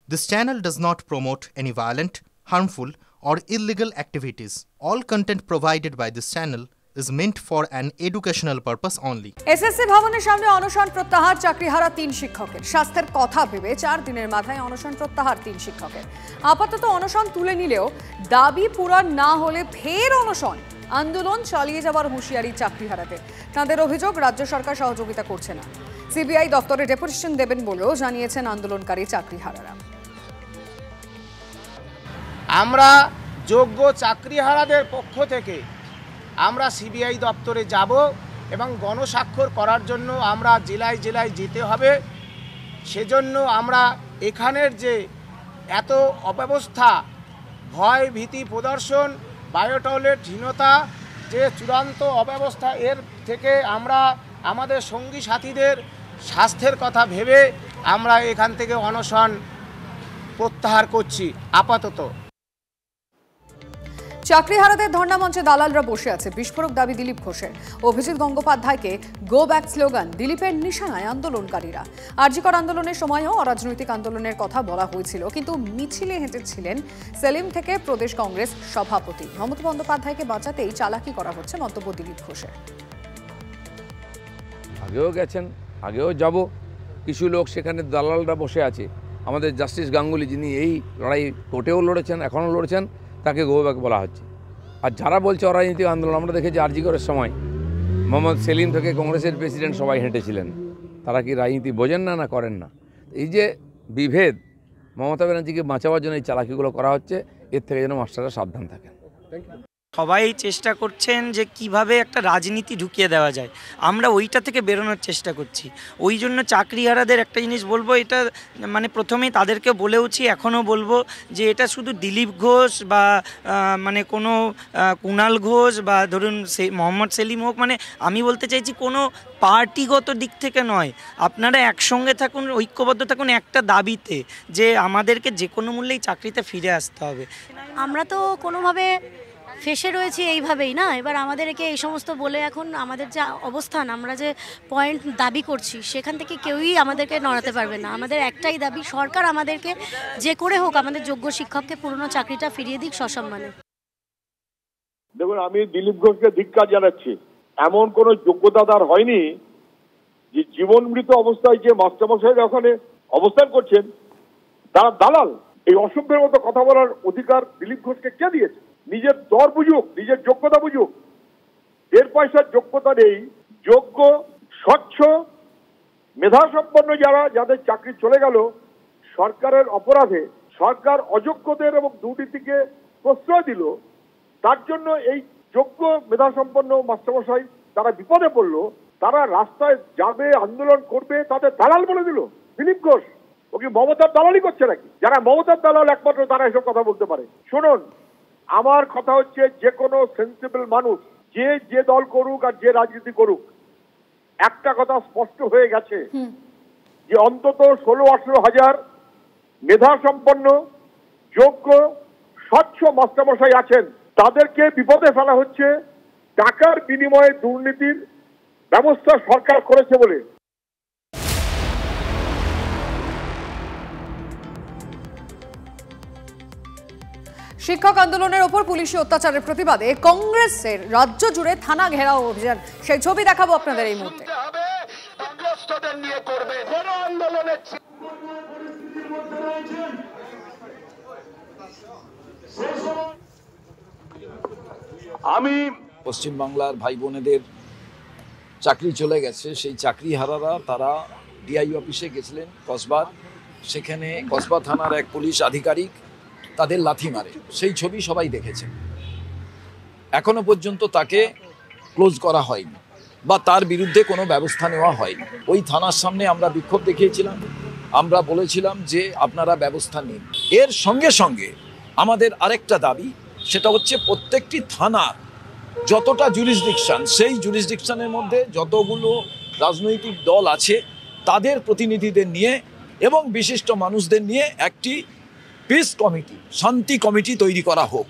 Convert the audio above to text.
This channel does not promote any violent, harmful, or illegal activities. All content provided by this channel is meant for an educational purpose only. SSC ভবনের সামনে অনশন প্রত্যাহার চাকরিহারা 3 শিক্ষকের। স্বাস্থ্যের কথা ভেবে 4 দিনের মাথায় অনশন প্রত্যাহার 3 শিক্ষকের। আপাতত অনশন তুলে নিলেও দাবি পূরণ না হলে ফের অনশন আন্দোলন চালিয়ে যাওয়ার হুঁশিয়ারি চাকরিহারাদের। তাদের অভিযোগ রাজ্য সরকার সহযোগিতা করছে না। সিবিআই দপ্তরে ডেপুটেশন দেবেন বলেও জানিয়েছেন আন্দোলনকারী চাকরিহারারা। আমরা যোগ্য চাকরিহারাদের পক্ষ থেকে আমরা সিবিআই দপ্তরে যাব এবং গণস্বাক্ষর করার জন্য আমরা জেলায় জেলায় যেতে হবে। সেজন্য আমরা এখানের যে এত অব্যবস্থা, ভয় ভীতি প্রদর্শন, বায়োটয়লেটহীনতা, যে চূড়ান্ত অব্যবস্থা, এর থেকে আমরা আমাদের সঙ্গী সাথীদের স্বাস্থ্যের কথা ভেবে আমরা এখান থেকে অনশন প্রত্যাহার করছি আপাতত। চাকরিহারাদের ধর্ণা মঞ্চে দালালরা বসে আছে। বিস্ফোরক দাবি দিলীপ ঘোষের। অভিজিৎ গঙ্গোপাধ্যায়কে গো ব্যাক স্লোগান। দিলীপের নিশানায় আন্দোলনকারীরা। আরজিকর আন্দোলনের সময়ও অরাজনৈতিক আন্দোলনের কথা বলা হয়েছিল, কিন্তু মিছিলে হেঁটেছিলেন সেলিম থেকে প্রদেশ কংগ্রেস সভাপতি। মমতা বন্দ্যোপাধ্যায়কে বাঁচাতেই চালাকি করা হচ্ছে, মন্তব্য দিলীপ ঘোষের। আগেও গেছেন, আগেও যাব। কিছু লোক সেখানে দালালরা বসে আছে। আমাদের জাস্টিস গাঙ্গুলি, যিনি এই লড়াই কোর্টেও লড়েছেন, এখনও লড়ছেন, তাকে গো ব্যাক বলা হচ্ছে। আর যারা বলছে অরাজনৈতিক আন্দোলন, আমরা দেখেছি আরজিকরের সময় মোহাম্মদ সেলিম থেকে কংগ্রেসের প্রেসিডেন্ট সবাই হেঁটেছিলেন। তারা কি রাজনীতি বোঝেন না, না করেন না? এই যে বিভেদ, মমতা ব্যানার্জিকে বাঁচাবার জন্য এই চালাকিগুলো করা হচ্ছে, এর থেকে যেন মাস্টাররা সাবধান থাকেন। সবাই চেষ্টা করছেন যে কিভাবে একটা রাজনীতি ঢুকিয়ে দেওয়া যায়, আমরা ওইটা থেকে বেরোনোর চেষ্টা করছি। ওই জন্য চাকরিহারাদের একটা জিনিস বলবো, এটা মানে প্রথমেই তাদেরকে বলেওছি, এখনও বলবো যে এটা শুধু দিলীপ ঘোষ বা মানে কোনো কুণাল ঘোষ বা ধরুন মোহাম্মদ সেলিম হোক, মানে আমি বলতে চাইছি কোনো পার্টিগত দিক থেকে নয়। আপনারা একসঙ্গে থাকুন, ঐক্যবদ্ধ থাকুন একটা দাবিতে, যে আমাদেরকে যে কোনো মূল্যেই চাকরিতে ফিরে আসতে হবে। আমরা তো কোনোভাবে ফেসে রয়েছি এইভাবেই না। এবার আমাদেরকে এই সমস্ত বলে এখন আমাদের যে অবস্থান, আমরা যে পয়েন্ট দাবি করছি, সেখান থেকে কেউই আমাদেরকে নড়াতে পারবে না। আমাদের একটাই দাবি, সরকার আমাদেরকে যে করে হোক আমাদের যোগ্য শিক্ষককে পুরনো চাকরিটা ফিরিয়ে দিক সসম্মানে। দেখুন, আমি দিলীপ ঘোষকে ধিক্কার জানাচ্ছি। এমন কোন যোগ্যতা তার হয়নি যে জীবন মৃত অবস্থায় যে মাস্টারমশাইরা ওখানে অবস্থান করছেন তারা দালাল। এই অসভ্যের মতো কথা বলার অধিকার দিলীপ ঘোষকে কে দিয়েছে? নিজের দর বুঝুক, নিজের যোগ্যতা বুঝুক। 1.5 পয়সার যোগ্যতা নেই, যোগ্য, স্বচ্ছ, মেধাসম্পন্ন যাদের চাকরি চলে গেল সরকারের অপরাধে, সরকার অযোগ্যদের এবং দুর্নীতিকে প্রশ্রয় দিল, তার জন্য এই যোগ্য মেধাসম্পন্ন মাস্টারমশাই তারা বিপদে পড়লো, তারা রাস্তায় যাবে, আন্দোলন করবে, তাদের দালাল বলে দিল দিলীপ ঘোষ। ও কি মমতার দালালি করছে নাকি? যারা মমতার দালাল একমাত্র তারা এসব কথা বলতে পারে। শুনুন, আমার কথা হচ্ছে, যে কোনো সেন্সিবল মানুষ যে দল করুক আর যে রাজনীতি করুক, একটা কথা স্পষ্ট হয়ে গেছে যে অন্তত 16-18 হাজার মেধাসম্পন্ন, যোগ্য, স্বচ্ছ মাস্টারমশাই আছেন। তাদেরকে বিপদে ফেলা হচ্ছে টাকার বিনিময়ে দুর্নীতির ব্যবস্থা সরকার করেছে বলে। শিক্ষক আন্দোলনের ওপর পুলিশি অত্যাচারের প্রতিবাদে কংগ্রেসের রাজ্য জুড়ে থানা ঘেরাও অভিযান, সেই ছবি দেখাবো আপনাদের এই মুহূর্তে। আমি পশ্চিমবাংলার ভাই বোনেদের চাকরি চলে গেছে, সেই চাকরিহারারা তারা ডিআই অফিসে গেছিলেন কসবার। সেখানে কসবা থানার এক পুলিশ আধিকারিক তাদের লাথি মারে, সেই ছবি সবাই দেখেছেন। এখনো পর্যন্ত তাকে ক্লোজ করা হয়নি বা তার বিরুদ্ধে কোনো ব্যবস্থা নেওয়া হয়নি। ওই থানার সামনে আমরা বিক্ষোভ দেখিয়েছিলাম, আমরা বলেছিলাম যে আপনারা ব্যবস্থা নিন। এর সঙ্গে সঙ্গে আমাদের আরেকটা দাবি, সেটা হচ্ছে প্রত্যেকটি থানার যতটা জুরিসডিকশন, সেই জুরিসডিকশনের মধ্যে যতগুলো রাজনৈতিক দল আছে তাদের প্রতিনিধিদের নিয়ে এবং বিশিষ্ট মানুষদের নিয়ে একটি পিস কমিটি, শান্তি কমিটি তৈরি করা হোক।